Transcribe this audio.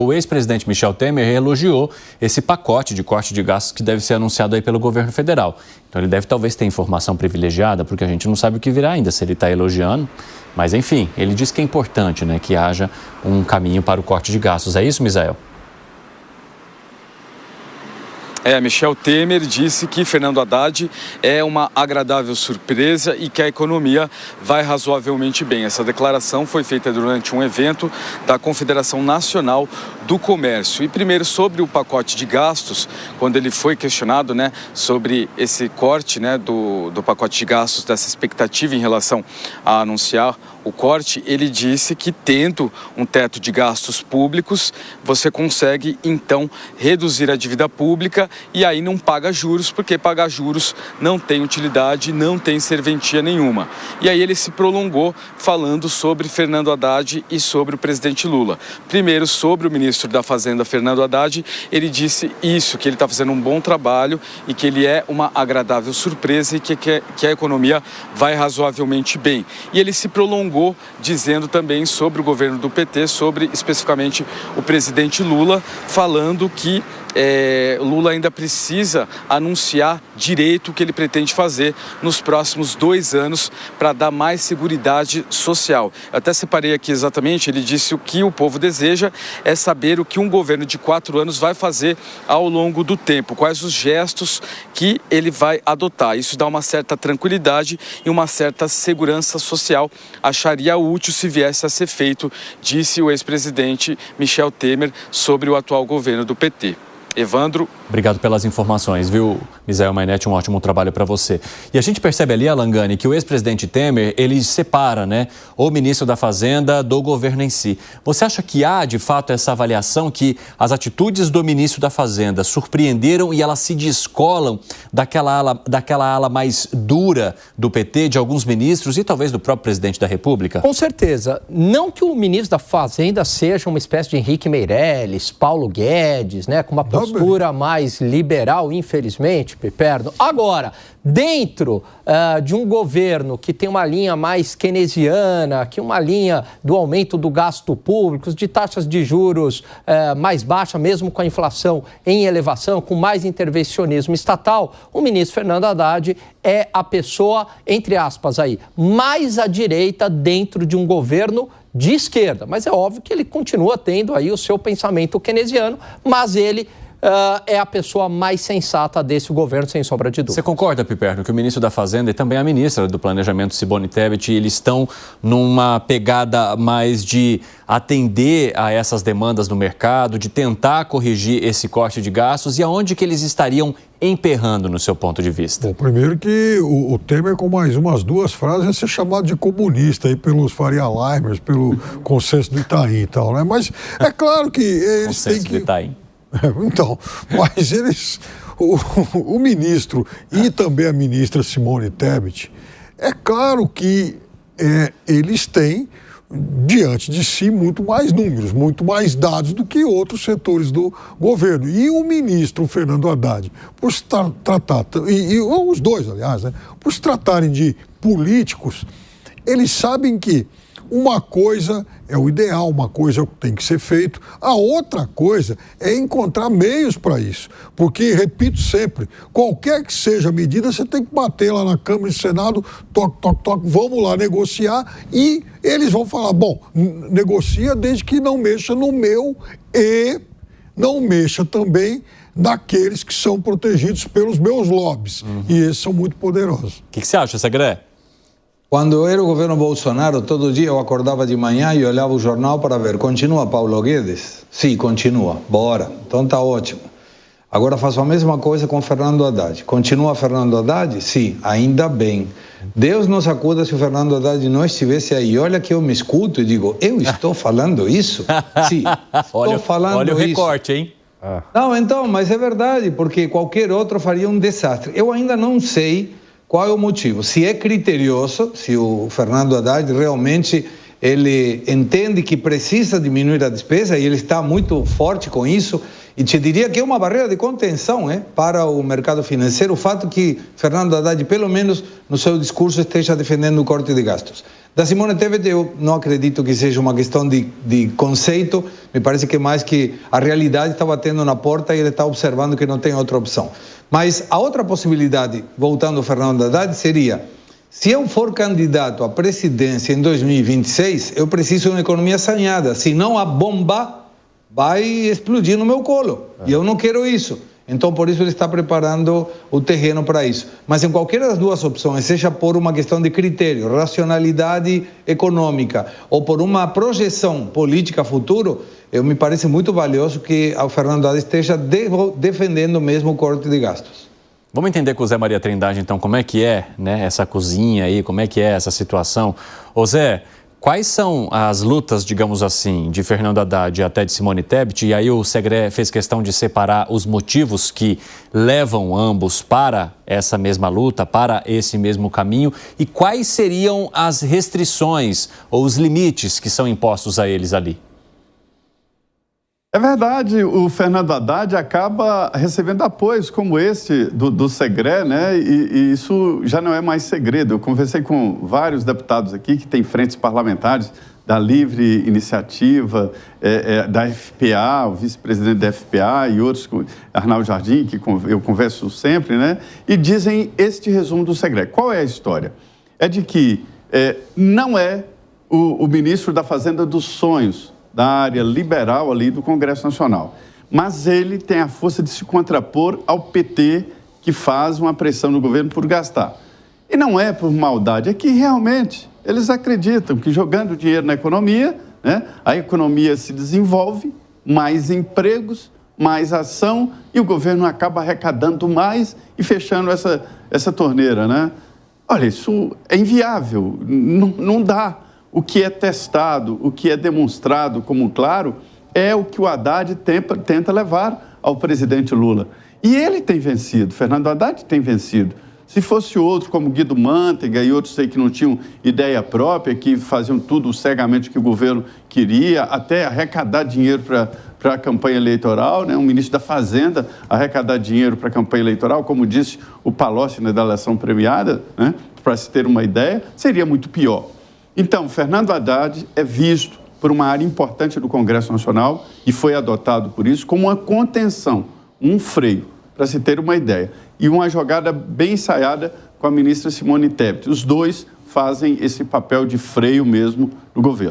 O ex-presidente Michel Temer elogiou esse pacote de corte de gastos que deve ser anunciado aí pelo governo federal. Então ele deve talvez ter informação privilegiada, porque a gente não sabe o que virá ainda, se ele está elogiando. Mas enfim, ele diz que é importante, né, que haja um caminho para o corte de gastos. É isso, Misael? Michel Temer disse que Fernando Haddad é uma agradável surpresa e que a economia vai razoavelmente bem. Essa declaração foi feita durante um evento da Confederação Nacional do Comércio. E primeiro sobre o pacote de gastos, quando ele foi questionado, né, sobre esse corte, né, do pacote de gastos, dessa expectativa em relação a anunciar o corte, ele disse que tendo um teto de gastos públicos, você consegue então reduzir a dívida pública e aí não paga juros, porque pagar juros não tem utilidade, não tem serventia nenhuma. E aí ele se prolongou falando sobre Fernando Haddad e sobre o presidente Lula. Primeiro, sobre o ministro da Fazenda, Fernando Haddad, ele disse isso, que ele está fazendo um bom trabalho e que ele é uma agradável surpresa e que a economia vai razoavelmente bem. E ele se prolongou dizendo também sobre o governo do PT, sobre especificamente o presidente Lula, falando que Lula ainda precisa anunciar direito o que ele pretende fazer nos próximos 2 anos para dar mais seguridade social. Eu até separei aqui exatamente, ele disse o que o povo deseja é saber o que um governo de 4 anos vai fazer ao longo do tempo, quais os gestos que ele vai adotar. Isso dá uma certa tranquilidade e uma certa segurança social. Acharia útil se viesse a ser feito, disse o ex-presidente Michel Temer sobre o atual governo do PT. Evandro. Obrigado pelas informações, viu, Misael Mainetti? Um ótimo trabalho para você. E a gente percebe ali, Alangani, que o ex-presidente Temer, ele separa, né, o ministro da Fazenda do governo em si. Você acha que há, de fato, essa avaliação que as atitudes do ministro da Fazenda surpreenderam e elas se descolam daquela ala mais dura do PT, de alguns ministros e talvez do próprio presidente da República? Com certeza. Não que o ministro da Fazenda seja uma espécie de Henrique Meirelles, Paulo Guedes, né, com uma postura mais liberal, infelizmente, Piperno. Agora, dentro de um governo que tem uma linha mais keynesiana, que uma linha do aumento do gasto público, de taxas de juros mais baixa, mesmo com a inflação em elevação, com mais intervencionismo estatal, o ministro Fernando Haddad é a pessoa, entre aspas, aí, mais à direita dentro de um governo de esquerda. Mas é óbvio que ele continua tendo aí o seu pensamento keynesiano, mas ele é a pessoa mais sensata desse governo, sem sombra de dúvida. Você concorda, Piperno, que o ministro da Fazenda e também a ministra do Planejamento, Simone Tebet, eles estão numa pegada mais de atender a essas demandas no mercado, de tentar corrigir esse corte de gastos, e aonde que eles estariam emperrando, no seu ponto de vista? Bom, primeiro que o Temer, com mais umas 2 frases, ia ser chamado de comunista aí pelos Faria Limers, pelo consenso do Itaim e tal, né? Mas é claro que eles têm que... do Itaim. Então, mas eles, o ministro e também a ministra Simone Tebet, é claro que eles têm diante de si muito mais números, muito mais dados do que outros setores do governo. E o ministro Fernando Haddad, por se tratar, e os dois, aliás, né, por se tratarem de políticos, eles sabem que uma coisa é o ideal, uma coisa tem que ser feito. A outra coisa é encontrar meios para isso. Porque, repito sempre, qualquer que seja a medida, você tem que bater lá na Câmara e Senado, toque, toque, toque, vamos lá negociar, e eles vão falar, bom, negocia desde que não mexa no meu e não mexa também naqueles que são protegidos pelos meus lobbies. E esses são muito poderosos. O que você acha, Segré? Quando era o governo Bolsonaro, todo dia eu acordava de manhã e olhava o jornal para ver, continua Paulo Guedes? Sim, continua, bora, então tá ótimo. Agora faço a mesma coisa com Fernando Haddad. Continua Fernando Haddad? Sim, ainda bem. Deus nos acuda se o Fernando Haddad não estivesse aí. Olha que eu me escuto e digo, eu estou falando isso? Sim, estou falando isso. Olha o recorte, hein? Não, então, mas é verdade, porque qualquer outro faria um desastre. Eu ainda não sei qual é o motivo. Se é criterioso, se o Fernando Haddad realmente ele entende que precisa diminuir a despesa e ele está muito forte com isso, e te diria que é uma barreira de contenção para o mercado financeiro, o fato que Fernando Haddad, pelo menos no seu discurso, esteja defendendo o corte de gastos. Da Simone Tebet eu não acredito que seja uma questão de conceito, me parece que mais que a realidade está batendo na porta e ele está observando que não tem outra opção. Mas a outra possibilidade, voltando ao Fernando Haddad, seria, se eu for candidato à presidência em 2026, eu preciso de uma economia saneada, senão a bomba vai explodir no meu colo, e eu não quero isso. Então, por isso, ele está preparando o terreno para isso. Mas em qualquer das duas opções, seja por uma questão de critério, racionalidade econômica, ou por uma projeção política futuro, me parece muito valioso que o Fernando Haddad esteja defendendo mesmo o corte de gastos. Vamos entender com o Zé Maria Trindade, então, como é que é, né, essa cozinha aí, como é que é essa situação. Ô Zé, quais são as lutas, digamos assim, de Fernando Haddad até de Simone Tebet? E aí o Segré fez questão de separar os motivos que levam ambos para essa mesma luta, para esse mesmo caminho. E quais seriam as restrições ou os limites que são impostos a eles ali? É verdade, o Fernando Haddad acaba recebendo apoios como esse do Segré, né? E isso já não é mais segredo. Eu conversei com vários deputados aqui que têm frentes parlamentares da Livre Iniciativa, da FPA, o vice-presidente da FPA e outros, Arnaldo Jardim, que eu converso sempre, né? E dizem este resumo do Segré. Qual é a história? É de que não é o ministro da Fazenda dos sonhos, da área liberal ali do Congresso Nacional. Mas ele tem a força de se contrapor ao PT, que faz uma pressão no governo por gastar. E não é por maldade, é que realmente eles acreditam que jogando dinheiro na economia, né, a economia se desenvolve, mais empregos, mais ação, e o governo acaba arrecadando mais e fechando essa torneira, né? Olha, isso é inviável, não dá. O que é testado, o que é demonstrado como claro, é o que o Haddad tenta levar ao presidente Lula. E ele tem vencido, Fernando Haddad tem vencido. Se fosse outro, como Guido Mantega e outros aí que não tinham ideia própria, que faziam tudo cegamente que o governo queria, até arrecadar dinheiro para a campanha eleitoral, né? Um ministro da Fazenda arrecadar dinheiro para a campanha eleitoral, como disse o Palocci na eleição premiada, né? Para se ter uma ideia, seria muito pior. Então, Fernando Haddad é visto por uma área importante do Congresso Nacional e foi adotado por isso como uma contenção, um freio, para se ter uma ideia. E uma jogada bem ensaiada com a ministra Simone Tebet. Os dois fazem esse papel de freio mesmo no governo.